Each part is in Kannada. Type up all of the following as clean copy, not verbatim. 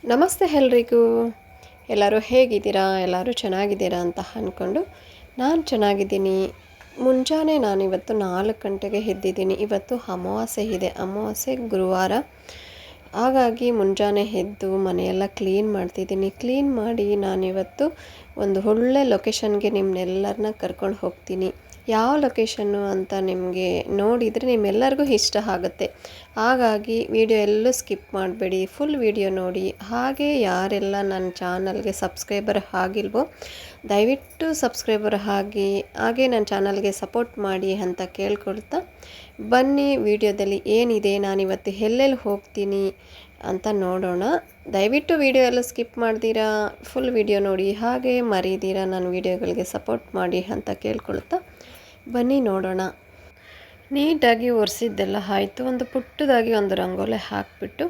ನಮಸ್ತೆ ಎಲ್ರಿಗೂ. ಎಲ್ಲರೂ ಹೇಗಿದ್ದೀರಾ? ಎಲ್ಲರೂ ಚೆನ್ನಾಗಿದ್ದೀರಾ ಅಂತ ಅಂದ್ಕೊಂಡು ನಾನು ಚೆನ್ನಾಗಿದ್ದೀನಿ. ಮುಂಜಾನೆ ನಾನಿವತ್ತು 4 ಗಂಟೆಗೆ ಎದ್ದಿದ್ದೀನಿ. ಇವತ್ತು ಅಮಾವಾಸ್ಯೆ ಇದೆ, ಅಮಾವಾಸ್ಯೆ ಗುರುವಾರ. ಹಾಗಾಗಿ ಮುಂಜಾನೆ ಎದ್ದು ಮನೆಯೆಲ್ಲ ಕ್ಲೀನ್ ಮಾಡ್ತಿದ್ದೀನಿ. ಕ್ಲೀನ್ ಮಾಡಿ ನಾನಿವತ್ತು ಒಂದು ಒಳ್ಳೆ ಲೊಕೇಶನ್ಗೆ ನಿಮ್ಮನ್ನೆಲ್ಲರನ್ನ ಕರ್ಕೊಂಡು ಹೋಗ್ತೀನಿ. ಯಾವ ಲೊಕೇಶನ್ನು ಅಂತ ನಿಮಗೆ ನೋಡಿದರೆ ನಿಮ್ಮೆಲ್ಲರಿಗೂ ಇಷ್ಟ ಆಗುತ್ತೆ. ಹಾಗಾಗಿ ವಿಡಿಯೋ ಎಲ್ಲೂ ಸ್ಕಿಪ್ ಮಾಡಬೇಡಿ, ಫುಲ್ ವಿಡಿಯೋ ನೋಡಿ. ಹಾಗೆ ಯಾರೆಲ್ಲ ನನ್ನ ಚಾನಲ್ಗೆ ಸಬ್ಸ್ಕ್ರೈಬರ್ ಆಗಿಲ್ವೋ ದಯವಿಟ್ಟು ಸಬ್ಸ್ಕ್ರೈಬರ್ ಆಗಿ, ಹಾಗೆ ನನ್ನ ಚಾನಲ್ಗೆ ಸಪೋರ್ಟ್ ಮಾಡಿ ಅಂತ ಕೇಳ್ಕೊಳ್ತಾ ಬನ್ನಿ ವಿಡಿಯೋದಲ್ಲಿ ಏನಿದೆ, ನಾನಿವತ್ತು ಎಲ್ಲೆಲ್ಲಿ ಹೋಗ್ತೀನಿ ಅಂತ ನೋಡೋಣ. ದಯವಿಟ್ಟು ವಿಡಿಯೋ ಎಲ್ಲ ಸ್ಕಿಪ್ ಮಾಡ್ತೀರಾ, ಫುಲ್ ವಿಡಿಯೋ ನೋಡಿ. ಹಾಗೆ ಮರೀದಿರಾ ನನ್ನ ವಿಡಿಯೋಗಳಿಗೆ ಸಪೋರ್ಟ್ ಮಾಡಿ ಅಂತ ಕೇಳ್ಕೊಳ್ತಾ ಬನ್ನಿ ನೋಡೋಣ. ನೀಟಾಗಿ ಒರೆಸಿದ್ದೆಲ್ಲ ಆಯಿತು. ಒಂದು ಪುಟ್ಟದಾಗಿ ಒಂದು ರಂಗೋಲೆ ಹಾಕಿಬಿಟ್ಟು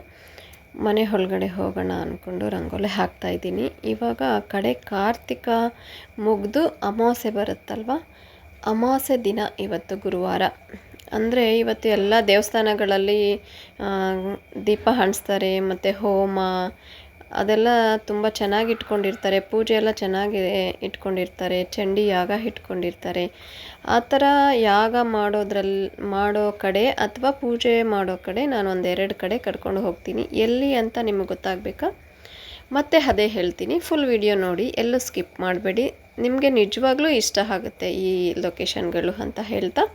ಮನೆ ಒಳಗಡೆ ಹೋಗೋಣ ಅಂದ್ಕೊಂಡು ರಂಗೋಲೆ ಹಾಕ್ತಾಯಿದ್ದೀನಿ. ಇವಾಗ ಆ ಕಡೆ ಕಾರ್ತಿಕ ಮುಗಿದು ಅಮಾವಾಸ್ಯೆ ಬರುತ್ತಲ್ವ, ಅಮಾವಾಸ್ಯೆ ದಿನ ಇವತ್ತು ಗುರುವಾರ. ಅಂದರೆ ಇವತ್ತು ಎಲ್ಲ ದೇವಸ್ಥಾನಗಳಲ್ಲಿ ದೀಪ ಹಂಚ್ತಾರೆ, ಮತ್ತು ಹೋಮ ಅದೆಲ್ಲ ತುಂಬ ಚೆನ್ನಾಗಿ ಇಟ್ಕೊಂಡಿರ್ತಾರೆ. ಪೂಜೆ ಎಲ್ಲ ಚೆನ್ನಾಗಿ ಇಟ್ಕೊಂಡಿರ್ತಾರೆ. ಚಂಡಿ ಯಾಗ ಇಟ್ಕೊಂಡಿರ್ತಾರೆ. ಆ ಥರ ಯಾಗ ಮಾಡೋ ಕಡೆ ಅಥವಾ ಪೂಜೆ ಮಾಡೋ ಕಡೆ ನಾನು ಒಂದೆರಡು ಕಡೆ ಕರ್ಕೊಂಡು ಹೋಗ್ತೀನಿ. ಎಲ್ಲಿ ಅಂತ ನಿಮಗೆ ಗೊತ್ತಾಗಬೇಕಾ? ಮತ್ತೆ ಅದೇ ಹೇಳ್ತೀನಿ, ಫುಲ್ ವಿಡಿಯೋ ನೋಡಿ, ಎಲ್ಲೂ ಸ್ಕಿಪ್ ಮಾಡಬೇಡಿ. ನಿಮಗೆ ನಿಜವಾಗ್ಲೂ ಇಷ್ಟ ಆಗುತ್ತೆ ಈ ಲೊಕೇಶನ್ಗಳು ಅಂತ ಹೇಳ್ತಾ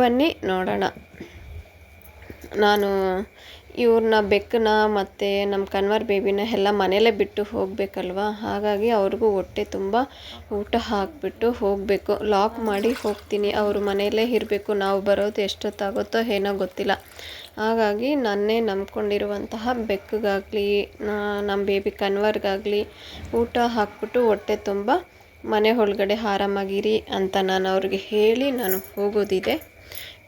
ಬನ್ನಿ ನೋಡೋಣ. ನಾನು ಇವ್ರನ್ನ ಬೆಕ್ಕನ್ನ ಮತ್ತು ನಮ್ಮ ಕನ್ವರ್ ಬೇಬಿನ ಎಲ್ಲ ಮನೇಲೇ ಬಿಟ್ಟು ಹೋಗಬೇಕಲ್ವ. ಹಾಗಾಗಿ ಅವ್ರಿಗೂ ಹೊಟ್ಟೆ ತುಂಬ ಊಟ ಹಾಕಿಬಿಟ್ಟು ಹೋಗಬೇಕು. ಲಾಕ್ ಮಾಡಿ ಹೋಗ್ತೀನಿ. ಅವರು ಮನೆಯಲ್ಲೇ ಇರಬೇಕು. ನಾವು ಬರೋದು ಎಷ್ಟೊತ್ತಾಗುತ್ತೋ ಏನೋ ಗೊತ್ತಿಲ್ಲ. ಹಾಗಾಗಿ ನನ್ನೇ ನಂಬ್ಕೊಂಡಿರುವಂತಹ ಬೆಕ್ಕಿಗಾಗಲಿ ನಮ್ಮ ಬೇಬಿ ಕನ್ವರ್ಗಾಗಲಿ ಊಟ ಹಾಕ್ಬಿಟ್ಟು ಹೊಟ್ಟೆ ತುಂಬ ಮನೆ ಒಳಗಡೆ ಆರಾಮಾಗಿರಿ ಅಂತ ನಾನು ಅವ್ರಿಗೆ ಹೇಳಿ ನಾನು ಹೋಗೋದಿದೆ.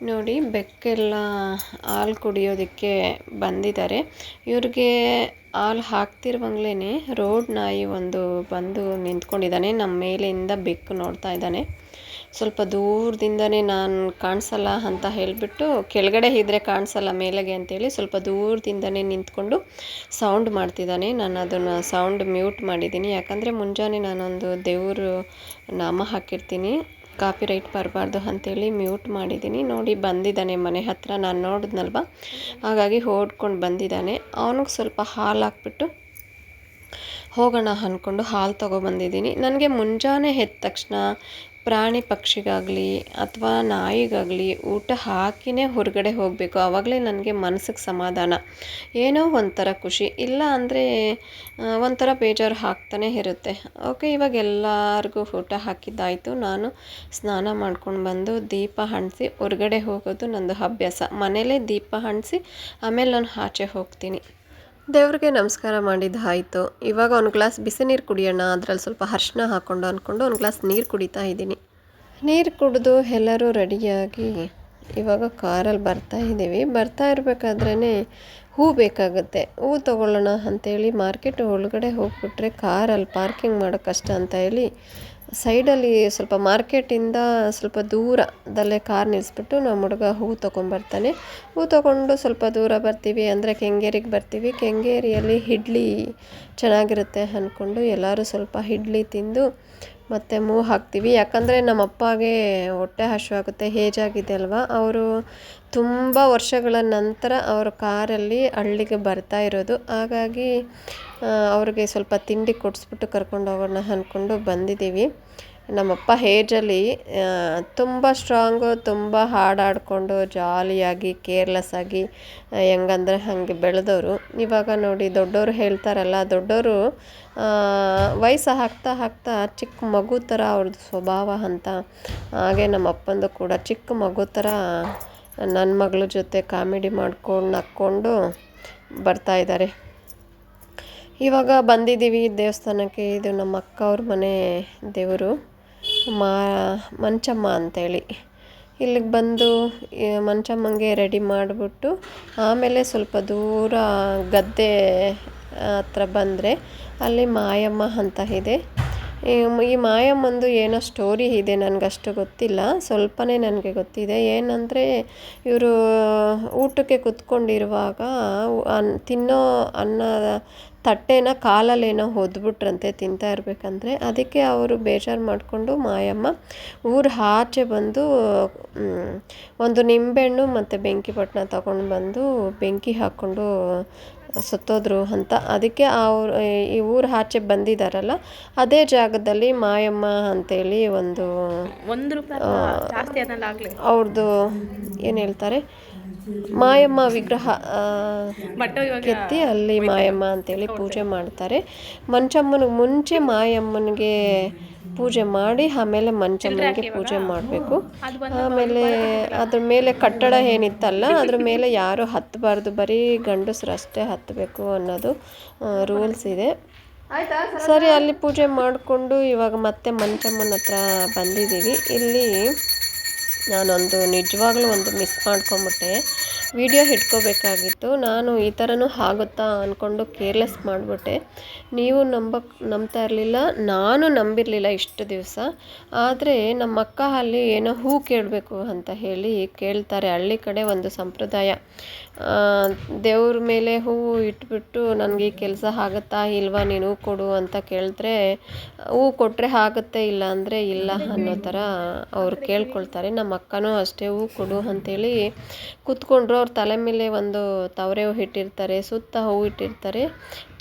ನೋಡಿ, ಬೆಕ್ಕೆಲ್ಲ ಹಾಲು ಕುಡಿಯೋದಕ್ಕೆ ಬಂದಿದ್ದಾರೆ. ಇವ್ರಿಗೆ ಹಾಲು ಹಾಕ್ತಿರುವಾಗಲೇ ರೋಡ್ ನಾಯಿ ಒಂದು ಬಂದು ನಿಂತ್ಕೊಂಡಿದ್ದಾನೆ. ನಮ್ಮ ಮೇಲಿಂದ ಬೆಕ್ಕು ನೋಡ್ತಾ ಇದ್ದಾನೆ. ಸ್ವಲ್ಪ ದೂರದಿಂದನೇ ನಾನು ಕಾಣಿಸಲ್ಲ ಅಂತ ಹೇಳಿಬಿಟ್ಟು, ಕೆಳಗಡೆ ಇದ್ದರೆ ಕಾಣಿಸಲ್ಲ ಮೇಲೆಗೆ ಅಂತೇಳಿ ಸ್ವಲ್ಪ ದೂರದಿಂದನೇ ನಿಂತ್ಕೊಂಡು ಸೌಂಡ್ ಮಾಡ್ತಿದ್ದಾನೆ. ನಾನು ಅದನ್ನು ಸೌಂಡ್ ಮ್ಯೂಟ್ ಮಾಡಿದ್ದೀನಿ. ಯಾಕಂದರೆ ಮುಂಜಾನೆ ನಾನೊಂದು ದೇವರು ನಾಮ ಹಾಕಿರ್ತೀನಿ, ಕಾಪಿರೈಟ್ ಬರಬಾರ್ದು ಅಂಥೇಳಿ ಮ್ಯೂಟ್ ಮಾಡಿದ್ದೀನಿ. ನೋಡಿ, ಬಂದಿದ್ದಾನೆ ಮನೆ ಹತ್ರ. ನಾನು ನೋಡಿದ್ನಲ್ವ, ಹಾಗಾಗಿ ಓಡ್ಕೊಂಡು ಬಂದಿದ್ದಾನೆ. ಅವನಿಗೆ ಸ್ವಲ್ಪ ಹಾಲು ಹಾಕ್ಬಿಟ್ಟು ಹೋಗೋಣ ಅಂದ್ಕೊಂಡು ಹಾಲು ತೊಗೊಬಂದಿದ್ದೀನಿ. ನನಗೆ ಮುಂಜಾನೆ ಎದ್ದ ತಕ್ಷಣ ಪ್ರಾಣಿ ಪಕ್ಷಿಗಾಗಲಿ ಅಥವಾ ನಾಯಿಗಾಗಲಿ ಊಟ ಹಾಕಿನೇ ಹೊರಗಡೆ ಹೋಗಬೇಕು. ಆವಾಗಲೇ ನನಗೆ ಮನಸ್ಸಿಗೆ ಸಮಾಧಾನ, ಏನೋ ಒಂಥರ ಖುಷಿ. ಇಲ್ಲ ಅಂದರೆ ಒಂಥರ ಬೇಜಾರು ಆಗ್ತಾನೆ ಇರುತ್ತೆ. ಓಕೆ, ಇವಾಗ ಎಲ್ಲರಿಗೂ ಊಟ ಹಾಕಿದ್ದಾಯಿತು. ನಾನು ಸ್ನಾನ ಮಾಡ್ಕೊಂಡು ಬಂದು ದೀಪ ಹಣಿಸಿ ಹೊರಗಡೆ ಹೋಗೋದು ನನ್ನದು ಅಭ್ಯಾಸ. ಮನೇಲೇ ದೀಪ ಹಣಿಸಿ ಆಮೇಲೆ ನಾನು ಆಚೆ ಹೋಗ್ತೀನಿ. ದೇವ್ರಿಗೆ ನಮಸ್ಕಾರ ಮಾಡಿದ್ದಾಯಿತು. ಇವಾಗ ಒಂದು ಗ್ಲಾಸ್ ಬಿಸಿ ನೀರು ಕುಡಿಯೋಣ, ಅದರಲ್ಲಿ ಸ್ವಲ್ಪ ಅರಿಶಿನ ಹಾಕ್ಕೊಂಡು ಅಂದ್ಕೊಂಡು ಒಂದು ಗ್ಲಾಸ್ ನೀರು ಕುಡಿತಾ ಇದ್ದೀನಿ. ನೀರು ಕುಡಿದು ಎಲ್ಲರೂ ರೆಡಿಯಾಗಿ ಇವಾಗ ಕಾರಲ್ಲಿ ಬರ್ತಾ ಇದ್ದೀವಿ. ಬರ್ತಾ ಇರಬೇಕಾದ್ರೇ ಹೂ ಬೇಕಾಗುತ್ತೆ. ಹೂ ತೊಗೊಳ್ಳೋಣ ಅಂಥೇಳಿ ಮಾರ್ಕೆಟ್ ಒಳಗಡೆ ಹೋಗ್ಬಿಟ್ರೆ ಕಾರಲ್ಲಿ ಪಾರ್ಕಿಂಗ್ ಮಾಡೋಕ್ಕೆ ಕಷ್ಟ ಅಂತ ಹೇಳಿ ಸೈಡಲ್ಲಿ ಸ್ವಲ್ಪ ಮಾರ್ಕೆಟಿಂದ ಸ್ವಲ್ಪ ದೂರದಲ್ಲೇ ಕಾರ್ ನಿಲ್ಲಿಸ್ಬಿಟ್ಟು ನಮ್ಮ ಹುಡುಗ ಹೂ ತೊಗೊಂಬರ್ತಾನೆ. ಹೂ ತೊಗೊಂಡು ಸ್ವಲ್ಪ ದೂರ ಬರ್ತೀವಿ ಅಂದರೆ ಕೆಂಗೇರಿಗೆ ಬರ್ತೀವಿ. ಕೆಂಗೇರಿಯಲ್ಲಿ ಇಡ್ಲಿ ಚೆನ್ನಾಗಿರುತ್ತೆ ಅಂದ್ಕೊಂಡು ಎಲ್ಲರೂ ಸ್ವಲ್ಪ ಇಡ್ಲಿ ತಿಂದು ಮತ್ತು ಮೂವ್ ಹಾಕ್ತೀವಿ. ಯಾಕಂದರೆ ನಮ್ಮ ಅಪ್ಪಗೆ ಹೊಟ್ಟೆ ಹಸಿವಾಗುತ್ತೆ, ಏಜಾಗಿದೆ ಅಲ್ವಾ. ಅವರು ತುಂಬ ವರ್ಷಗಳ ನಂತರ ಅವರು ಕಾರಲ್ಲಿ ಹಳ್ಳಿಗೆ ಬರ್ತಾ ಇರೋದು. ಹಾಗಾಗಿ ಅವ್ರಿಗೆ ಸ್ವಲ್ಪ ತಿಂಡಿ ಕೊಡಿಸ್ಬಿಟ್ಟು ಕರ್ಕೊಂಡು ಹೋಗೋಣ ಅಂದ್ಕೊಂಡು ಬಂದಿದ್ದೀವಿ. ನಮ್ಮಪ್ಪ ಏಜಲ್ಲಿ ತುಂಬ ಸ್ಟ್ರಾಂಗು, ತುಂಬ ಹಾಡಾಡಿಕೊಂಡು ಜಾಲಿಯಾಗಿ ಕೇರ್ಲೆಸ್ ಆಗಿ ಹೆಂಗಂದರೆ ಹಾಗೆ ಬೆಳೆದವರು. ಇವಾಗ ನೋಡಿ, ದೊಡ್ಡವರು ಹೇಳ್ತಾರಲ್ಲ, ದೊಡ್ಡವರು ವಯಸ್ಸು ಆಗ್ತಾ ಆಗ್ತಾ ಚಿಕ್ಕ ಮಗು ಥರ ಅವ್ರದ್ದು ಸ್ವಭಾವ ಅಂತ. ಹಾಗೆ ನಮ್ಮ ಅಪ್ಪಂದು ಕೂಡ ಚಿಕ್ಕ ಮಗು ಥರ ನನ್ನ ಮಗಳ ಜೊತೆ ಕಾಮಿಡಿ ಮಾಡ್ಕೊಂಡು ನಕ್ಕೊಂಡು ಬರ್ತಾಯಿದ್ದಾರೆ. ಇವಾಗ ಬಂದಿದ್ದೀವಿ ದೇವಸ್ಥಾನಕ್ಕೆ. ಇದು ನಮ್ಮ ಅಕ್ಕ ಅವ್ರ ಮನೆ ದೇವರು, ಮಂಚಮ್ಮ ಅಂಥೇಳಿ. ಇಲ್ಲಿಗೆ ಬಂದು ಮಂಚಮ್ಮಂಗೆ ರೆಡಿ ಮಾಡಿಬಿಟ್ಟು ಆಮೇಲೆ ಸ್ವಲ್ಪ ದೂರ ಗದ್ದೆ ಹತ್ರ ಬಂದರೆ ಅಲ್ಲಿ ಮಾಯಮ್ಮ ಅಂತ ಇದೆ. ಈ ಮಾಯಮ್ಮಂದು ಏನೋ ಸ್ಟೋರಿ ಇದೆ, ನನಗಷ್ಟು ಗೊತ್ತಿಲ್ಲ, ಸ್ವಲ್ಪನೇ ನನಗೆ ಗೊತ್ತಿದೆ. ಏನಂದರೆ ಇವರು ಊಟಕ್ಕೆ ಕೂತ್ಕೊಂಡಿರುವಾಗ ತಿನ್ನೋ ಅನ್ನದ ತಟ್ಟೆನ ಕಾಲಲ್ಲೇನೋ ಹೊದ್ಬಿಟ್ರಂತೆ ತಿಂತಾ ಇರಬೇಕಂದ್ರೆ. ಅದಕ್ಕೆ ಅವರು ಬೇಜಾರು ಮಾಡಿಕೊಂಡು ಮಾಯಮ್ಮ ಊರ ಆಚೆ ಬಂದು ಒಂದು ನಿಂಬೆಹಣ್ಣು ಮತ್ತು ಬೆಂಕಿ ಪಟ್ಟಣ ತಗೊಂಡು ಬಂದು ಬೆಂಕಿ ಹಾಕ್ಕೊಂಡು ಸತ್ತೋದ್ರು ಅಂತ. ಅದಕ್ಕೆ ಅವ್ರು ಈ ಊರ ಆಚೆ ಬಂದಿದ್ದಾರಲ್ಲ ಅದೇ ಜಾಗದಲ್ಲಿ ಮಾಯಮ್ಮ ಅಂತೇಳಿ ಒಂದು ಅವ್ರದ್ದು ಏನು ಹೇಳ್ತಾರೆ ಮಾಯಮ್ಮ ವಿಗ್ರಹ ಕೆತ್ತಿ ಅಲ್ಲಿ ಮಾಯಮ್ಮ ಅಂತೇಳಿ ಪೂಜೆ ಮಾಡ್ತಾರೆ. ಮಂಚಮ್ಮನಿಗೆ ಮುಂಚೆ ಮಾಯಮ್ಮನಿಗೆ ಪೂಜೆ ಮಾಡಿ ಆಮೇಲೆ ಮಂಚಮ್ಮನಿಗೆ ಪೂಜೆ ಮಾಡಬೇಕು. ಆಮೇಲೆ ಅದ್ರ ಮೇಲೆ ಕಟ್ಟಡ ಏನಿತ್ತಲ್ಲ ಅದ್ರ ಮೇಲೆ ಯಾರೂ ಹತ್ತಬಾರ್ದು, ಬರೀ ಗಂಡಸರು ಅಷ್ಟೇ ಹತ್ತಬೇಕು ಅನ್ನೋದು ರೂಲ್ಸ್ ಇದೆ. ಸರಿ, ಅಲ್ಲಿ ಪೂಜೆ ಮಾಡಿಕೊಂಡು ಇವಾಗ ಮತ್ತೆ ಮಂಚಮ್ಮನ ಹತ್ರ ಬಂದಿದ್ದೀವಿ. ಇಲ್ಲಿ ನಾನೊಂದು ನಿಜವಾಗ್ಲೂ ಒಂದು ಮಿಸ್ ಮಾಡ್ಕೊಂಬಿಟ್ಟೆ, ವಿಡಿಯೋ ಇಟ್ಕೋಬೇಕಾಗಿತ್ತು. ನಾನು ಈ ಥರನೂ ಆಗುತ್ತಾ ಅಂದ್ಕೊಂಡು ಕೇರ್ಲೆಸ್ ಮಾಡಿಬಿಟ್ಟೆ. ನೀವು ನಂಬ್ತಾ ಇರಲಿಲ್ಲ, ನಾನು ನಂಬಿರಲಿಲ್ಲ ಇಷ್ಟು ದಿವಸ. ಆದರೆ ನಮ್ಮ ಅಕ್ಕ ಅಲ್ಲಿ ಏನೋ ಹೂ ಕೇಳಬೇಕು ಅಂತ ಹೇಳಿ ಕೇಳ್ತಾರೆ. ಹಳ್ಳಿ ಕಡೆ ಒಂದು ಸಂಪ್ರದಾಯ, ದೇವ್ರ ಮೇಲೆ ಹೂವು ಇಟ್ಬಿಟ್ಟು ನನಗೆ ಈ ಕೆಲಸ ಆಗುತ್ತಾ ಇಲ್ವಾ ನೀನು ಹೂ ಕೊಡು ಅಂತ ಕೇಳಿದ್ರೆ ಹೂ ಕೊಟ್ಟರೆ ಆಗುತ್ತೆ, ಇಲ್ಲ ಅಂದರೆ ಇಲ್ಲ ಅನ್ನೋ ಥರ ಅವ್ರು ಕೇಳ್ಕೊಳ್ತಾರೆ. ನಮ್ಮ ಅಕ್ಕನೂ ಅಷ್ಟೇ ಹೂ ಕೊಡು ಅಂಥೇಳಿ ಕೂತ್ಕೊಂಡ್ರು. ಅವ್ರ ತಲೆ ಮೇಲೆ ಒಂದು ತವರೆ ಹೂ ಇಟ್ಟಿರ್ತಾರೆ, ಸುತ್ತ ಹೂವು ಇಟ್ಟಿರ್ತಾರೆ.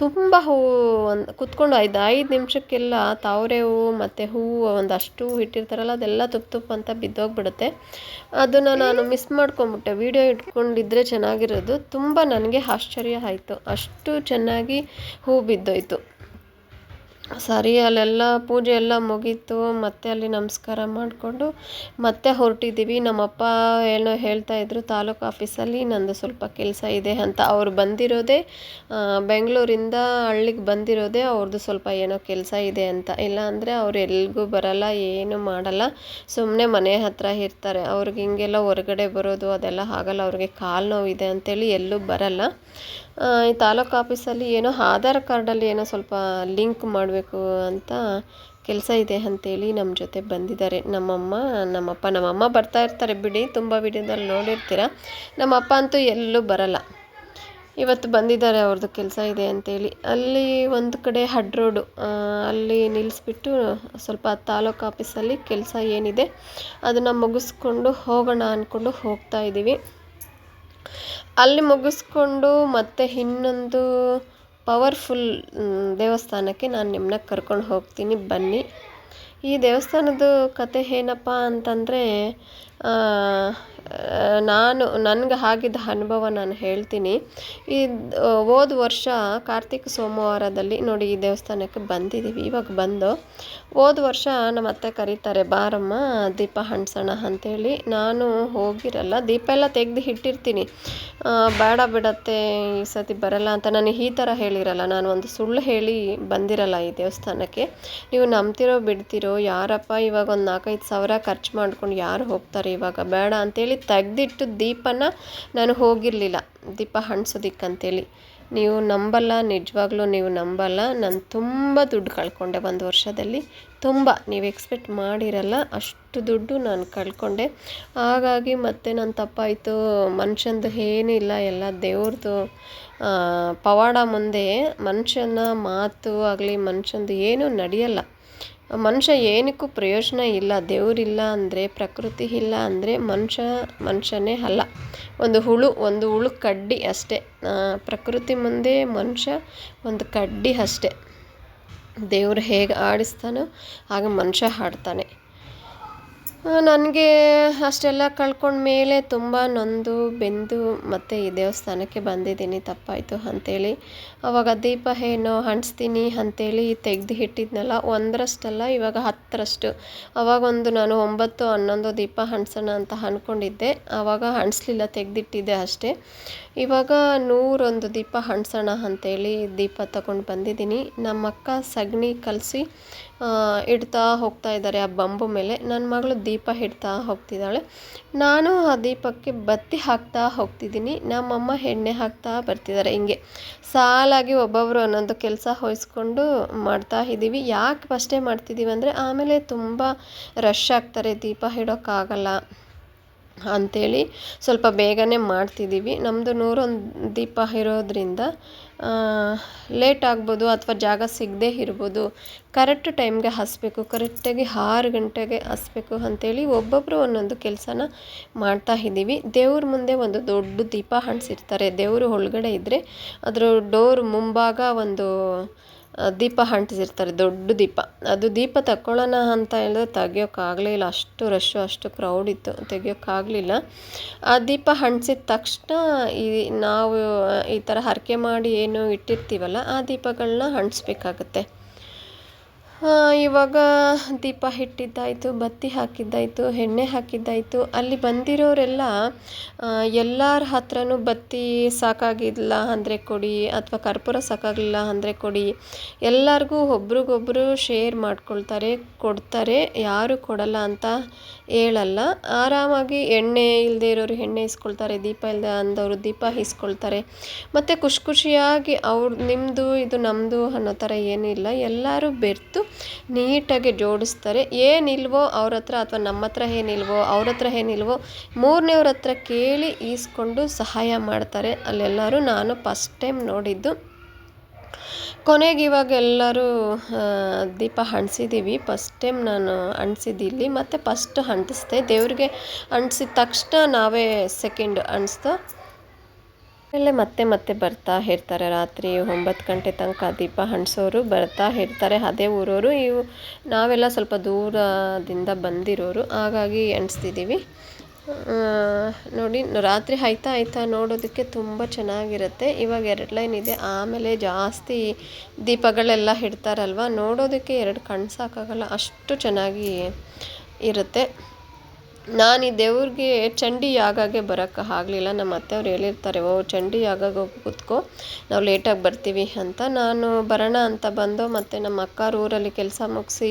ತುಂಬ ಹೂವು ಕೂತ್ಕೊಂಡು 5 ನಿಮಿಷಕ್ಕೆಲ್ಲ ತಾವರೆ ಹೂವು ಮತ್ತು ಹೂವು ಒಂದಷ್ಟು ಇಟ್ಟಿರ್ತಾರಲ್ಲ ಅದೆಲ್ಲ ತುಪ್ಪು ಅಂತ ಬಿದ್ದೋಗ್ಬಿಡುತ್ತೆ. ಅದನ್ನು ನಾನು ಮಿಸ್ ಮಾಡ್ಕೊಂಬಿಟ್ಟೆ. ವೀಡಿಯೋ ಇಟ್ಕೊಂಡಿದ್ರೆ ಚೆನ್ನಾಗಿರೋದು. ತುಂಬ ನನಗೆ ಆಶ್ಚರ್ಯ ಆಯಿತು, ಅಷ್ಟು ಚೆನ್ನಾಗಿ ಹೂ ಬಿದ್ದೋಯ್ತು. ಸರಿ, ಅಲ್ಲೆಲ್ಲ ಪೂಜೆ ಎಲ್ಲ ಮುಗೀತು. ಮತ್ತೆ ಅಲ್ಲಿ ನಮಸ್ಕಾರ ಮಾಡಿಕೊಂಡು ಮತ್ತೆ ಹೊರಟಿದ್ದೀವಿ. ನಮ್ಮಪ್ಪ ಏನೋ ಹೇಳ್ತಾಯಿದ್ರು, ತಾಲೂಕು ಆಫೀಸಲ್ಲಿ ನಂದು ಸ್ವಲ್ಪ ಕೆಲಸ ಇದೆ ಅಂತ. ಅವ್ರು ಬಂದಿರೋದೇ ಬೆಂಗಳೂರಿಂದ ಹಳ್ಳಿಗೆ ಬಂದಿರೋದೇ ಅವ್ರದ್ದು ಸ್ವಲ್ಪ ಏನೋ ಕೆಲಸ ಇದೆ ಅಂತ. ಇಲ್ಲ ಅಂದರೆ ಅವ್ರು ಎಲ್ಲಿಗೂ ಬರಲ್ಲ, ಏನು ಮಾಡಲ್ಲ, ಸುಮ್ಮನೆ ಮನೆ ಹತ್ರ ಇರ್ತಾರೆ. ಅವ್ರಿಗೆ ಹಿಂಗೆಲ್ಲ ಹೊರಗಡೆ ಬರೋದು ಅದೆಲ್ಲ ಆಗಲ್ಲ, ಅವ್ರಿಗೆ ಕಾಲು ನೋವಿದೆ ಅಂತೇಳಿ ಎಲ್ಲೂ ಬರಲ್ಲ. ಈ ತಾಲೂಕು ಆಫೀಸಲ್ಲಿ ಏನೋ ಆಧಾರ್ ಕಾರ್ಡಲ್ಲಿ ಏನೋ ಸ್ವಲ್ಪ ಲಿಂಕ್ ಮಾಡಬೇಕು ಅಂತ ಕೆಲಸ ಇದೆ ಅಂಥೇಳಿ ನಮ್ಮ ಜೊತೆ ಬಂದಿದ್ದಾರೆ ನಮ್ಮಮ್ಮ ಬರ್ತಾ ಇರ್ತಾರೆ ಬಿಡಿ, ತುಂಬ ವಿಡಿಯೋದಲ್ಲಿ ನೋಡಿರ್ತೀರ. ನಮ್ಮಪ್ಪ ಅಂತೂ ಎಲ್ಲೂ ಬರಲ್ಲ. ಇವತ್ತು ಬಂದಿದ್ದಾರೆ, ಅವ್ರದ್ದು ಕೆಲಸ ಇದೆ ಅಂತೇಳಿ. ಅಲ್ಲಿ ಒಂದು ಕಡೆ ಹಡ್ ರೋಡು, ಅಲ್ಲಿ ನಿಲ್ಲಿಸ್ಬಿಟ್ಟು ಸ್ವಲ್ಪ ತಾಲೂಕು ಆಫೀಸಲ್ಲಿ ಕೆಲಸ ಏನಿದೆ ಅದನ್ನು ಮುಗಿಸ್ಕೊಂಡು ಹೋಗೋಣ ಅಂದ್ಕೊಂಡು ಹೋಗ್ತಾ ಇದ್ದೀವಿ. ಅಲ್ಲಿ ಮುಗಿಸ್ಕೊಂಡು ಮತ್ತೆ ಇನ್ನೊಂದು ಪವರ್ಫುಲ್ ದೇವಸ್ಥಾನಕ್ಕೆ ನಾನು ನಿಮ್ಮನ್ನ ಕರ್ಕೊಂಡು ಹೋಗ್ತೀನಿ, ಬನ್ನಿ. ಈ ದೇವಸ್ಥಾನದ ಕತೆ ಏನಪ್ಪ ಅಂತಂದರೆ, ನನಗೆ ಆಗಿದ್ದ ಅನುಭವ ನಾನು ಹೇಳ್ತೀನಿ. ಹೋದ ವರ್ಷ ಕಾರ್ತಿಕ ಸೋಮವಾರದಲ್ಲಿ ನೋಡಿ ಈ ದೇವಸ್ಥಾನಕ್ಕೆ ಬಂದಿದ್ದೀವಿ. ಇವಾಗ ಬಂದು ಹೋದ ವರ್ಷ ನಮ್ಮ ಅತ್ತೆ ಕರೀತಾರೆ, ಬಾರಮ್ಮ ದೀಪ ಹಣ್ಸೋಣ ಅಂಥೇಳಿ. ನಾನು ಹೋಗಿರಲ್ಲ, ದೀಪ ಎಲ್ಲ ತೆಗೆದು ಇಟ್ಟಿರ್ತೀನಿ. ಬೇಡ ಬಿಡತ್ತೆ ಈ ಸತಿ ಬರಲ್ಲ ಅಂತ ನಾನು ಈ ಥರ ಹೇಳಿರಲ್ಲ, ನಾನು ಒಂದು ಸುಳ್ಳು ಹೇಳಿ ಬಂದಿರಲ್ಲ ಈ ದೇವಸ್ಥಾನಕ್ಕೆ. ನೀವು ನಂಬ್ತಿರೋ ಬಿಡ್ತಿರೋ, ಯಾರಪ್ಪ ಇವಾಗ ಒಂದು 4-5 ಸಾವಿರ ಖರ್ಚು ಮಾಡ್ಕೊಂಡು ಯಾರು ಹೋಗ್ತಾರೆ, ಇವಾಗ ಬೇಡ ಅಂಥೇಳಿ ತೆಗೆದಿಟ್ಟು ದೀಪನ ನಾನು ಹೋಗಿರಲಿಲ್ಲ ದೀಪ ಹಣ್ಸೋದಿಕ್ಕಂತೇಳಿ. ನೀವು ನಂಬಲ್ಲ, ನಿಜವಾಗ್ಲೂ ನೀವು ನಂಬಲ್ಲ, ನಾನು ತುಂಬ ದುಡ್ಡು ಕಳ್ಕೊಂಡೆ ಒಂದು ವರ್ಷದಲ್ಲಿ. ತುಂಬ, ನೀವು ಎಕ್ಸ್ಪೆಕ್ಟ್ ಮಾಡಿರಲ್ಲ ಅಷ್ಟು ದುಡ್ಡು ನಾನು ಕಳ್ಕೊಂಡೆ. ಹಾಗಾಗಿ ಮತ್ತೆ ನನ್ನ ತಪ್ಪಾಯಿತು. ಮನುಷ್ಯಂದು ಏನಿಲ್ಲ, ಎಲ್ಲ ದೇವ್ರದ್ದು ಪವಾಡ ಮುಂದೆ ಮನುಷ್ಯನ ಮಾತು ಆಗಲಿ ಮನುಷ್ಯಂದು ಏನೂ ನಡೆಯಲ್ಲ. ಮನುಷ್ಯ ಏನಕ್ಕೂ ಪ್ರಯೋಜನ ಇಲ್ಲ. ದೇವರಿಲ್ಲ ಅಂದರೆ, ಪ್ರಕೃತಿ ಇಲ್ಲ ಅಂದರೆ ಮನುಷ್ಯನೇ ಅಲ್ಲ, ಒಂದು ಹುಳು ಕಡ್ಡಿ ಅಷ್ಟೇ. ಪ್ರಕೃತಿ ಮುಂದೆ ಮನುಷ್ಯ ಒಂದು ಕಡ್ಡಿ ಅಷ್ಟೇ. ದೇವರು ಹೇಗೆ ಆಡಿಸ್ತಾನೋ ಹಾಗೆ ಮನುಷ್ಯ ಆಡ್ತಾನೆ. ನನಗೆ ಅಷ್ಟೆಲ್ಲ ಕಳ್ಕೊಂಡ್ಮೇಲೆ ತುಂಬ ನೊಂದು ಬೆಂದು ಮತ್ತೆ ಈ ದೇವಸ್ಥಾನಕ್ಕೆ ಬಂದಿದ್ದೀನಿ, ತಪ್ಪಾಯಿತು ಅಂಥೇಳಿ. ಆವಾಗ ದೀಪ ಏನೋ ಹಣ್ಸ್ತೀನಿ ಅಂಥೇಳಿ ತೆಗೆದು ಇಟ್ಟಿದ್ನಲ್ಲ, 1ರಷ್ಟಲ್ಲ ಇವಾಗ 10ರಷ್ಟು. ಆವಾಗೊಂದು ನಾನು 9-11 ದೀಪ ಹಣ್ಸೋಣ ಅಂತ ಅಂದ್ಕೊಂಡಿದ್ದೆ. ಆವಾಗ ಹಣ್ಸ್ಲಿಲ್ಲ, ತೆಗೆದಿಟ್ಟಿದ್ದೆ ಅಷ್ಟೇ. ಇವಾಗ 101 ದೀಪ ಹಣ್ಸೋಣ ಅಂಥೇಳಿ ದೀಪ ತಗೊಂಡು ಬಂದಿದ್ದೀನಿ. ನಮ್ಮ ಅಕ್ಕ ಸಗಣಿ ಕಲಸಿ ಇಡ್ತಾ ಹೋಗ್ತಾ ಇದ್ದಾರೆ ಆ ಬಂಬು ಮೇಲೆ. ನನ್ನ ಮಗಳು ದೀಪ ಇಡ್ತಾ ಹೋಗ್ತಿದ್ದಾಳೆ. ನಾನು ಆ ದೀಪಕ್ಕೆ ಬತ್ತಿ ಹಾಕ್ತಾ ಹೋಗ್ತಿದ್ದೀನಿ. ನಮ್ಮಮ್ಮ ಎಣ್ಣೆ ಹಾಕ್ತಾ ಬರ್ತಿದ್ದಾರೆ. ಹಿಂಗೆ ಸಾಲಾಗಿ ಒಬ್ಬೊಬ್ಬರು ಒಂದೊಂದು ಕೆಲಸ ವಹಿಸ್ಕೊಂಡು ಮಾಡ್ತಾ ಇದ್ದೀವಿ. ಯಾಕೆ ಫಸ್ಟೇ ಮಾಡ್ತಿದ್ದೀವಿ ಅಂದರೆ ಆಮೇಲೆ ತುಂಬ ರಶ್ ಆಗ್ತಾರೆ, ದೀಪ ಇಡೋಕ್ಕಾಗಲ್ಲ ಅಂಥೇಳಿ ಸ್ವಲ್ಪ ಬೇಗನೆ ಮಾಡ್ತಿದ್ದೀವಿ. ನಮ್ಮದು 101 ದೀಪ ಇರೋದ್ರಿಂದ ಲೇಟ್ ಆಗ್ಬೋದು ಅಥವಾ ಜಾಗ ಸಿಗದೆ ಇರ್ಬೋದು. ಕರೆಕ್ಟ್ ಟೈಮ್ಗೆ ಹಚ್ಚಬೇಕು, ಕರೆಕ್ಟಾಗಿ 6 ಗಂಟೆಗೆ ಹಚ್ಚಬೇಕು ಅಂಥೇಳಿ ಒಬ್ಬೊಬ್ಬರು ಒಂದೊಂದು ಕೆಲಸನ ಮಾಡ್ತಾ ಇದ್ದೀವಿ. ದೇವ್ರ ಮುಂದೆ ಒಂದು ದೊಡ್ಡ ದೀಪ ಅಂಟಿಸಿರ್ತಾರೆ. ದೇವರು ಒಳಗಡೆ ಇದ್ದರೆ ಅದರ ಡೋರ್ ಮುಂಭಾಗ ಒಂದು ದೀಪ ಅಂಟಿಸಿರ್ತಾರೆ, ದೊಡ್ಡ ದೀಪ. ಅದು ದೀಪ ತಗೊಳ್ಳೋಣ ಅಂತ ಹೇಳಿದ್ರೆ ತೆಗಿಯೋಕ್ಕಾಗಲೇ ಇಲ್ಲ, ಅಷ್ಟು ರಶ್ಶು, ಅಷ್ಟು ಕ್ರೌಡ್ ಇತ್ತು, ತೆಗಿಯೋಕ್ಕಾಗಲಿಲ್ಲ. ಆ ದೀಪ ಅಂಟಿಸಿದ ತಕ್ಷಣ ನಾವು ಈ ಥರ ಹರಕೆ ಮಾಡಿ ಏನು ಇಟ್ಟಿರ್ತೀವಲ್ಲ ಆ ದೀಪಗಳನ್ನ ಅಂಟಿಸ್ಬೇಕಾಗತ್ತೆ. ಇವಾಗ ದೀಪ ಇಟ್ಟಿದ್ದಾಯಿತು, ಬತ್ತಿ ಹಾಕಿದ್ದಾಯಿತು, ಎಣ್ಣೆ ಹಾಕಿದ್ದಾಯಿತು. ಅಲ್ಲಿ ಬಂದಿರೋರೆಲ್ಲ ಎಲ್ಲರ ಹತ್ರನೂ ಬತ್ತಿ ಸಾಕಾಗಿಲ್ಲ ಅಂದರೆ ಕೊಡಿ, ಅಥವಾ ಕರ್ಪೂರ ಸಾಕಾಗಲಿಲ್ಲ ಅಂದರೆ ಕೊಡಿ, ಎಲ್ಲರಿಗೂ ಒಬ್ರಿಗೊಬ್ಬರು ಶೇರ್ ಮಾಡ್ಕೊಳ್ತಾರೆ, ಕೊಡ್ತಾರೆ. ಯಾರು ಕೊಡಲ್ಲ ಅಂತ ಹೇಳಲ್ಲ. ಆರಾಮಾಗಿ ಎಣ್ಣೆ ಇಲ್ಲದೆ ಇರೋರು ಎಣ್ಣೆ ಇಸ್ಕೊಳ್ತಾರೆ, ದೀಪ ಇಲ್ಲದೆ ಅಂದವರು ದೀಪ ಇಸ್ಕೊಳ್ತಾರೆ. ಮತ್ತು ಖುಷಿಯಾಗಿ ನಿಮ್ಮದು ಇದು ನಮ್ಮದು ಅನ್ನೋ ಥರ ಏನಿಲ್ಲ, ಎಲ್ಲರೂ ಬೆರೆತು ನೀಟಾಗಿ ಜೋಡಿಸ್ತಾರೆ. ಏನಿಲ್ವೋ ಅವ್ರ ಹತ್ರ ಅಥವಾ ನಮ್ಮ ಹತ್ರ ಏನಿಲ್ವೋ ಅವ್ರ ಹತ್ರ ಏನಿಲ್ವೋ ಮೂರನೇವ್ರ ಹತ್ರ ಕೇಳಿ ಈಸ್ಕೊಂಡು ಸಹಾಯ ಮಾಡ್ತಾರೆ ಅಲ್ಲೆಲ್ಲರೂ. ನಾನು ಫಸ್ಟ್ ಟೈಮ್ ನೋಡಿದ್ದು. ಕೊನೆಗೆ ಇವಾಗ ಎಲ್ಲರೂ ದೀಪ ಅಂಟಿಸಿದ್ದೀವಿ. ಫಸ್ಟ್ ಟೈಮ್ ನಾನು ಅಂಟಿಸಿದ್ದಿಲ್ಲಿ, ಮತ್ತು ಫಸ್ಟ್ ಅಂಟಿಸ್ದೆ. ದೇವ್ರಿಗೆ ಅಂಟಿಸಿದ ತಕ್ಷಣ ನಾವೇ ಸೆಕೆಂಡ್ ಅಂಟಿಸ್ದೋ. ಆಮೇಲೆ ಮತ್ತೆ ಬರ್ತಾ ಇರ್ತಾರೆ. ರಾತ್ರಿ 9 ಗಂಟೆ ತನಕ ದೀಪ ಅಂಟಿಸೋರು ಬರ್ತಾ ಇರ್ತಾರೆ, ಅದೇ ಊರವರು. ನಾವೆಲ್ಲ ಸ್ವಲ್ಪ ದೂರದಿಂದ ಬಂದಿರೋರು, ಹಾಗಾಗಿ ಅಂಟಿಸ್ತಿದ್ದೀವಿ. ನೋಡಿ, ರಾತ್ರಿ ಆಯ್ತಾ ನೋಡೋದಕ್ಕೆ ತುಂಬ ಚೆನ್ನಾಗಿರುತ್ತೆ. ಇವಾಗ 2 ಲೈನ್ ಇದೆ, ಆಮೇಲೆ ಜಾಸ್ತಿ ದೀಪಗಳೆಲ್ಲ ಇಡ್ತಾರಲ್ವ, ನೋಡೋದಕ್ಕೆ 2 ಕಣ್ಣು ಸಾಕಾಗಲ್ಲ, ಅಷ್ಟು ಚೆನ್ನಾಗಿ ಇರುತ್ತೆ. ನಾನು ಈ ದೇವ್ರಿಗೆ ಚಂಡಿ ಯಾಗಾಗೆ ಬರೋಕ್ಕೆ ಆಗಲಿಲ್ಲ. ನಮ್ಮ ಅತ್ತೆಯವ್ರು ಹೇಳಿರ್ತಾರೆ, ಚಂಡಿ ಯಾಗಾಗ ಹೋಗಿ ಕೂತ್ಕೋ, ನಾವು ಲೇಟಾಗಿ ಬರ್ತೀವಿ ಅಂತ. ನಾನು ಬರೋಣ ಅಂತ ಬಂದು, ಮತ್ತು ನಮ್ಮ ಅಕ್ಕಾರು ಊರಲ್ಲಿ ಕೆಲಸ ಮುಗಿಸಿ,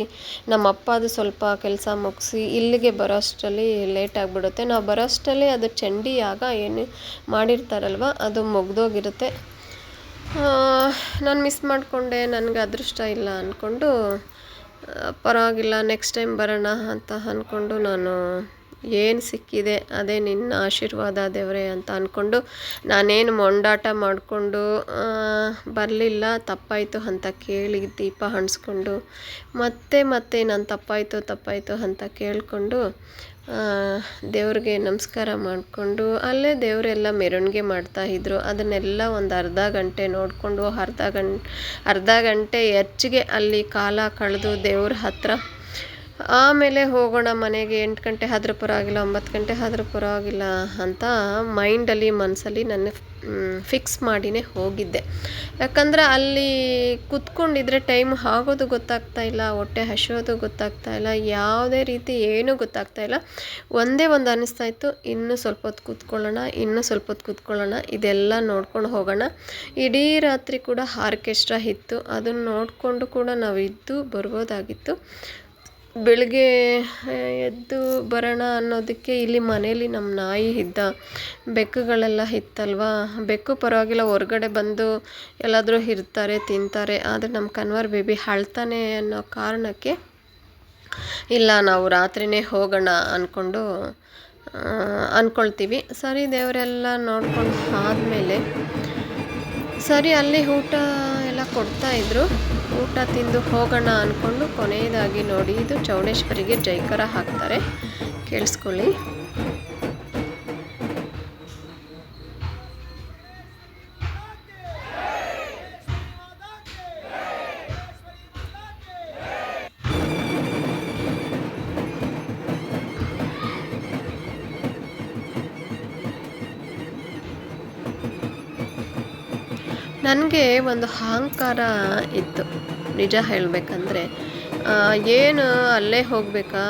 ನಮ್ಮ ಅಪ್ಪದು ಸ್ವಲ್ಪ ಕೆಲಸ ಮುಗಿಸಿ ಇಲ್ಲಿಗೆ ಬರೋ ಅಷ್ಟರಲ್ಲಿ ಲೇಟ್ ಆಗಿಬಿಡುತ್ತೆ. ನಾವು ಬರೋ ಅಷ್ಟರಲ್ಲಿ ಅದು ಚಂಡಿ ಯಾಗ ಏನು ಮಾಡಿರ್ತಾರಲ್ವ ಅದು ಮುಗ್ದೋಗಿರುತ್ತೆ. ನಾನು ಮಿಸ್ ಮಾಡಿಕೊಂಡೆ, ನನಗೆ ಅದೃಷ್ಟ ಇಲ್ಲ ಅಂದ್ಕೊಂಡು ಪರವಾಗಿಲ್ಲ ನೆಕ್ಸ್ಟ್ ಟೈಮ್ ಬರೋಣ ಅಂತ ಅಂದ್ಕೊಂಡು, ನಾನು ಏನು ಸಿಕ್ಕಿದೆ ಅದೇ ನಿನ್ನ ಆಶೀರ್ವಾದ ದೇವರೇ ಅಂತ ಅಂದ್ಕೊಂಡು ನಾನೇನು ಮೊಂಡಾಟ ಮಾಡಿಕೊಂಡು ಬರಲಿಲ್ಲ. ತಪ್ಪಾಯಿತು ಅಂತ ಕೇಳಿ ದೀಪ ಅಂಟಿಸ್ಕೊಂಡು ಮತ್ತೆ ನಾನು ತಪ್ಪಾಯಿತು ಅಂತ ಕೇಳಿಕೊಂಡು ದೇವ್ರಿಗೆ ನಮಸ್ಕಾರ ಮಾಡಿಕೊಂಡು ಅಲ್ಲೇ ದೇವರೆಲ್ಲ ಮೆರವಣಿಗೆ ಮಾಡ್ತಾಯಿದ್ರು. ಅದನ್ನೆಲ್ಲ ಒಂದು ಅರ್ಧ ಗಂಟೆ ನೋಡಿಕೊಂಡು ಅರ್ಧ ಗಂಟೆ ಹೆಚ್ಚಿಗೆ ಅಲ್ಲಿ ಕಾಲ ಕಳೆದು ದೇವ್ರ ಹತ್ರ ಆಮೇಲೆ ಹೋಗೋಣ ಮನೆಗೆ. 8 ಗಂಟೆ ಆದರೂ ಪರವಾಗಿಲ್ಲ, 9 ಗಂಟೆ ಆದರೂ ಪರವಾಗಿಲ್ಲ ಅಂತ ಮನಸ್ಸಲ್ಲಿ ನನ್ನ ಫಿಕ್ಸ್ ಮಾಡಿನೇ ಹೋಗಿದ್ದೆ. ಯಾಕಂದರೆ ಅಲ್ಲಿ ಕೂತ್ಕೊಂಡಿದ್ರೆ ಟೈಮ್ ಆಗೋದು ಗೊತ್ತಾಗ್ತಾ ಇಲ್ಲ, ಹೊಟ್ಟೆ ಹಸಿಯೋದು ಗೊತ್ತಾಗ್ತಾ ಇಲ್ಲ, ಯಾವುದೇ ರೀತಿ ಏನೂ ಗೊತ್ತಾಗ್ತಾ ಇಲ್ಲ. ಒಂದೇ ಒಂದು ಅನ್ನಿಸ್ತಾಯಿತ್ತು, ಇನ್ನೂ ಸ್ವಲ್ಪ ಹೊತ್ತು ಕೂತ್ಕೊಳ್ಳೋಣ, ಇದೆಲ್ಲ ನೋಡ್ಕೊಂಡು ಹೋಗೋಣ. ಇಡೀ ರಾತ್ರಿ ಕೂಡ ಆರ್ಕೆಸ್ಟ್ರಾ ಇತ್ತು, ಅದನ್ನು ನೋಡಿಕೊಂಡು ಕೂಡ ನಾವು ಇದ್ದು ಬರ್ಬೋದಾಗಿತ್ತು. ಬೆಳಗ್ಗೆ ಎದ್ದು ಬರೋಣ ಅನ್ನೋದಕ್ಕೆ ಇಲ್ಲಿ ಮನೇಲಿ ನಮ್ಮ ನಾಯಿ ಬೆಕ್ಕುಗಳೆಲ್ಲ ಇತ್ತಲ್ವ, ಬೆಕ್ಕು ಪರವಾಗಿಲ್ಲ ಹೊರಗಡೆ ಬಂದು ಎಲ್ಲಾದರೂ ಇರ್ತಾರೆ, ತಿಂತಾರೆ. ಆದರೆ ನಮ್ಮ ಕನ್ವರ್ ಬೇಬಿ ಅಳ್ತಾನೆ ಅನ್ನೋ ಕಾರಣಕ್ಕೆ ಇಲ್ಲ, ನಾವು ರಾತ್ರಿನೇ ಹೋಗೋಣ ಅಂದ್ಕೊಳ್ತೀವಿ. ಸರಿ, ದೇವರೆಲ್ಲ ನೋಡ್ಕೊಂಡು ಆದಮೇಲೆ ಸರಿ ಅಲ್ಲಿ ಊಟ ಎಲ್ಲ ಕೊಡ್ತಾಯಿದ್ರು. ಊಟ ತಿಂದು ಹೋಗೋಣ ಅಂದ್ಕೊಂಡು ಕೊನೆಯದಾಗಿ ನೋಡಿ, ಇದು ಚೌಡೇಶ್ವರಿಗೆ ಜೈಕಾರ ಹಾಕ್ತಾರೆ, ಕೇಳಿಸ್ಕೊಳ್ಳಿ. ನನಗೆ ಒಂದು ಅಹಂಕಾರ ಇತ್ತು, ನಿಜ ಹೇಳಬೇಕಂದ್ರೆ. ಏನು ಅಲ್ಲೇ ಹೋಗಬೇಕಾ,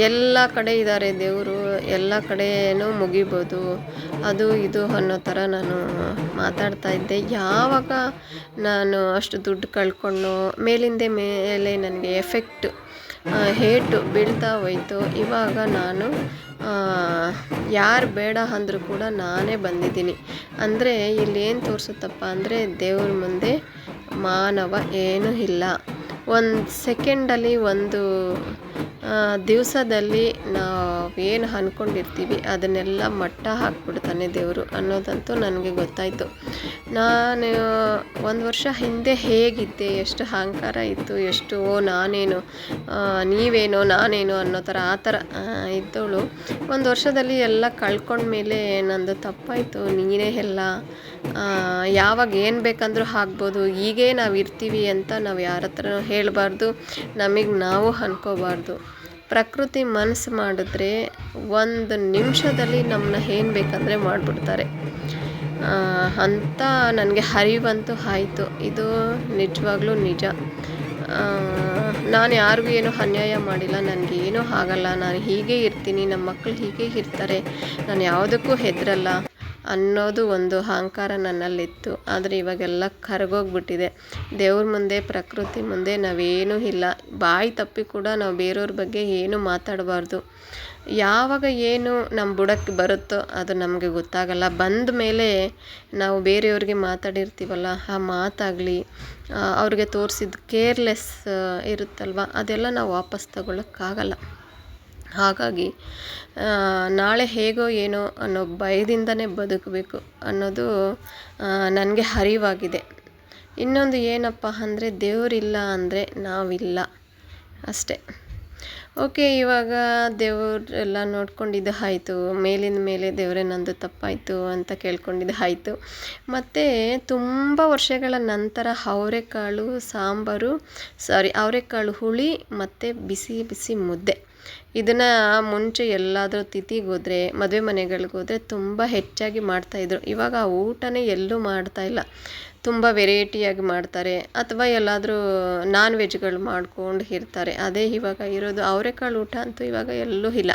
ಎಲ್ಲ ಕಡೆ ಇದ್ದಾರೆ ದೇವರು, ಎಲ್ಲ ಕಡೆಯೂ ಮುಗಿಬೋದು, ಅದು ಇದು ಅನ್ನೋ ಥರ ನಾನು ಮಾತಾಡ್ತಾ ಇದ್ದೆ. ಯಾವಾಗ ನಾನು ಅಷ್ಟು ದುಡ್ಡು ಕಳ್ಕೊಂಡು ಮೇಲಿಂದ ಮೇಲೆ ನನಗೆ ಎಫೆಕ್ಟ್ ಹೇಟು ಬೀಳ್ತಾ ಹೋಯಿತು. ಇವಾಗ ನಾನು ಯಾರು ಬೇಡ ಅಂದರೂ ಕೂಡ ನಾನೇ ಬಂದಿದ್ದೀನಿ. ಅಂದರೆ ಇಲ್ಲೇನು ತೋರಿಸುತ್ತಪ್ಪ ಅಂದರೆ ದೇವ್ರ ಮುಂದೆ ಮಾನವ ಏನೂ ಇಲ್ಲ. ಒಂದು ಸೆಕೆಂಡಲ್ಲಿ ಒಂದು ದಿವಸದಲ್ಲಿ ನಾವೇನು ಅಂದ್ಕೊಂಡಿರ್ತೀವಿ ಅದನ್ನೆಲ್ಲ ಮಟ್ಟ ಹಾಕ್ಬಿಡ್ತಾನೆ ದೇವರು ಅನ್ನೋದಂತೂ ನನಗೆ ಗೊತ್ತಾಯಿತು. ನಾನು ಒಂದು ವರ್ಷ ಹಿಂದೆ ಹೇಗಿದ್ದೆ, ಎಷ್ಟು ಅಹಂಕಾರ ಇತ್ತು, ಎಷ್ಟು ನಾನೇನು ನೀವೇನೋ ನಾನೇನು ಅನ್ನೋ ಥರ ಆ ಥರ ಇದ್ದವಳು ಒಂದು ವರ್ಷದಲ್ಲಿ ಎಲ್ಲ ಕಳ್ಕೊಂಡ್ಮೇಲೆ ನಂದು ತಪ್ಪಾಯಿತು, ನೀನೇ ಎಲ್ಲ, ಯಾವಾಗ ಏನು ಬೇಕಂದ್ರೂ ಆಗ್ಬೋದು, ಹೀಗೇ ನಾವು ಇರ್ತೀವಿ ಅಂತ ನಾವು ಯಾರ ಹತ್ರನೂ ಹೇಳಬಾರ್ದು, ನಮಗೆ ನಾವು ಅನ್ಕೋಬಾರ್ದು. ಪ್ರಕೃತಿ ಮನಸ್ಸು ಮಾಡಿದ್ರೆ ಒಂದು ನಿಮಿಷದಲ್ಲಿ ನಮ್ಮನ್ನ ಏನು ಬೇಕಂದರೆ ಮಾಡಿಬಿಡ್ತಾರೆ ಅಂತ ನನಗೆ ಅರಿವಂತೂ ಆಯಿತು. ಇದು ನಿಜವಾಗ್ಲೂ ನಿಜ. ನಾನು ಯಾರಿಗೂ ಏನೂ ಅನ್ಯಾಯ ಮಾಡಿಲ್ಲ, ನನಗೇನೂ ಆಗಲ್ಲ, ನಾನು ಹೀಗೆ ಇರ್ತೀನಿ, ನಮ್ಮ ಮಕ್ಕಳು ಹೀಗೆ ಇರ್ತಾರೆ, ನಾನು ಯಾವುದಕ್ಕೂ ಹೆದರಲ್ಲ ಅನ್ನೋದು ಒಂದು ಅಹಂಕಾರ ನನ್ನಲ್ಲಿತ್ತು. ಆದರೆ ಇವಾಗೆಲ್ಲ ಕರಗೋಗ್ಬಿಟ್ಟಿದೆ. ದೇವ್ರ ಮುಂದೆ, ಪ್ರಕೃತಿ ಮುಂದೆ ನಾವೇನೂ ಇಲ್ಲ. ಬಾಯಿ ತಪ್ಪಿ ಕೂಡ ನಾವು ಬೇರೆಯವ್ರ ಬಗ್ಗೆ ಏನೂ ಮಾತಾಡಬಾರ್ದು. ಯಾವಾಗ ಏನು ನಮ್ಮ ಬುಡಕ್ಕೆ ಬರುತ್ತೋ ಅದು ನಮಗೆ ಗೊತ್ತಾಗಲ್ಲ. ಬಂದ ಮೇಲೆ ನಾವು ಬೇರೆಯವ್ರಿಗೆ ಮಾತಾಡಿರ್ತೀವಲ್ಲ, ಆ ಮಾತಾಗಲಿ ಅವ್ರಿಗೆ ತೋರಿಸಿದ ಕೇರ್ಲೆಸ್ ಇರುತ್ತಲ್ವ, ಅದೆಲ್ಲ ನಾವು ವಾಪಸ್ ತಗೊಳ್ಳೋಕ್ಕಾಗಲ್ಲ. ಹಾಗಾಗಿ ನಾಳೆ ಹೇಗೋ ಏನೋ ಅನ್ನೋ ಭಯದಿಂದನೇ ಬದುಕಬೇಕು ಅನ್ನೋದು ನನಗೆ ಅರಿವಾಗಿದೆ. ಇನ್ನೊಂದು ಏನಪ್ಪ ಅಂದರೆ ದೇವರಿಲ್ಲ ಅಂದರೆ ನಾವಿಲ್ಲ ಅಷ್ಟೇ. ಓಕೆ, ಇವಾಗ ದೇವರೆಲ್ಲ ನೋಡ್ಕೊಂಡಿದ್ದು ಆಯಿತು, ಮೇಲಿಂದ ಮೇಲೆ ದೇವರೇ ನಂದು ತಪ್ಪಾಯಿತು ಅಂತ ಕೇಳ್ಕೊಂಡಿದ್ದು ಆಯಿತು. ಮತ್ತು ತುಂಬ ವರ್ಷಗಳ ನಂತರ ಅವರೆಕಾಳು ಹುಳಿ ಮತ್ತು ಬಿಸಿ ಬಿಸಿ ಮುದ್ದೆ. ಇದನ್ನು ಮುಂಚೆ ಎಲ್ಲಾದರೂ ತಿಥಿಗೆ ಹೋದರೆ, ಮದುವೆ ಮನೆಗಳಿಗೋದ್ರೆ ತುಂಬ ಹೆಚ್ಚಾಗಿ ಮಾಡ್ತಾಯಿದ್ರು. ಇವಾಗ ಆ ಊಟನೇ ಎಲ್ಲೂ ಮಾಡ್ತಾಯಿಲ್ಲ. ತುಂಬ ವೆರೈಟಿಯಾಗಿ ಮಾಡ್ತಾರೆ, ಅಥವಾ ಎಲ್ಲಾದರೂ ನಾನ್ ವೆಜ್ಗಳು ಮಾಡ್ಕೊಂಡು ಇರ್ತಾರೆ. ಅದೇ ಇವಾಗ ಇರೋದು. ಅವರೆಕಾಳು ಊಟ ಅಂತೂ ಇವಾಗ ಎಲ್ಲೂ ಇಲ್ಲ.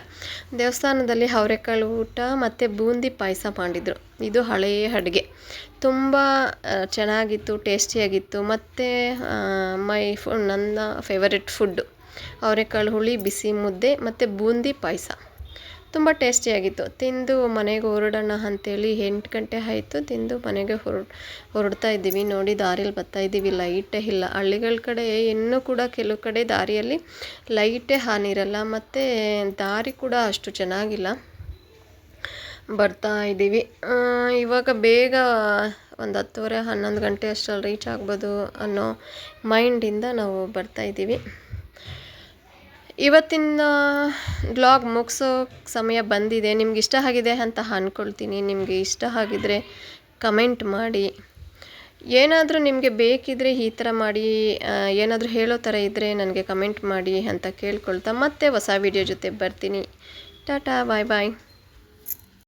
ದೇವಸ್ಥಾನದಲ್ಲಿ ಅವರೆಕಾಳು ಊಟ ಮತ್ತು ಬೂಂದಿ ಪಾಯಸ ಮಾಡಿದರು. ಇದು ಹಳೆಯ ಅಡುಗೆ, ತುಂಬ ಚೆನ್ನಾಗಿತ್ತು, ಟೇಸ್ಟಿಯಾಗಿತ್ತು. ಮತ್ತು ನನ್ನ ಫೇವರೆಟ್ ಫುಡ್ಡು ಅವರೆಕಾಳು ಹುಳಿ, ಬಿಸಿ ಮುದ್ದೆ ಮತ್ತು ಬೂಂದಿ ಪಾಯಸ ತುಂಬ ಟೇಸ್ಟಿಯಾಗಿತ್ತು. ತಿಂದು ಮನೆಗೆ ಹೊರಡೋಣ ಅಂಥೇಳಿ 8 ಗಂಟೆ ಆಯಿತು. ತಿಂದು ಮನೆಗೆ ಹೊರಡ್ತಾ ಇದ್ದೀವಿ. ನೋಡಿ, ದಾರಿಯಲ್ಲಿ ಬರ್ತಾಯಿದ್ದೀವಿ, ಲೈಟೇ ಇಲ್ಲ. ಹಳ್ಳಿಗಳ ಕಡೆ ಇನ್ನೂ ಕೂಡ ಕೆಲವು ಕಡೆ ದಾರಿಯಲ್ಲಿ ಲೈಟೇ ಹಾನಿರಲ್ಲ, ಮತ್ತು ದಾರಿ ಕೂಡ ಅಷ್ಟು ಚೆನ್ನಾಗಿಲ್ಲ. ಬರ್ತಾ ಇದ್ದೀವಿ. ಇವಾಗ ಬೇಗ ಒಂದು 10:30 11 ಗಂಟೆ ಅಷ್ಟರಲ್ಲಿ ರೀಚ್ ಆಗ್ಬೋದು ಅನ್ನೋ ಮೈಂಡಿಂದ ನಾವು ಬರ್ತಾಯಿದ್ದೀವಿ. ಇವತ್ತಿನ ವ್ಲಾಗ್ ಮುಗಿಸೋ ಸಮಯ ಬಂದಿದೆ. ನಿಮ್ಗೆ ಇಷ್ಟ ಆಗಿದೆ ಅಂತ ಅಂದ್ಕೊಳ್ತೀನಿ. ನಿಮಗೆ ಇಷ್ಟ ಆಗಿದರೆ ಕಮೆಂಟ್ ಮಾಡಿ. ಏನಾದರೂ ನಿಮಗೆ ಬೇಕಿದ್ದರೆ ಈ ಥರ ಮಾಡಿ, ಏನಾದರೂ ಹೇಳೋ ಥರ ಇದ್ದರೆ ನನಗೆ ಕಮೆಂಟ್ ಮಾಡಿ ಅಂತ ಕೇಳ್ಕೊಳ್ತಾ ಮತ್ತೆ ಹೊಸ ವಿಡಿಯೋ ಜೊತೆ ಬರ್ತೀನಿ. ಟಾಟಾ, ಬಾಯ್ ಬಾಯ್.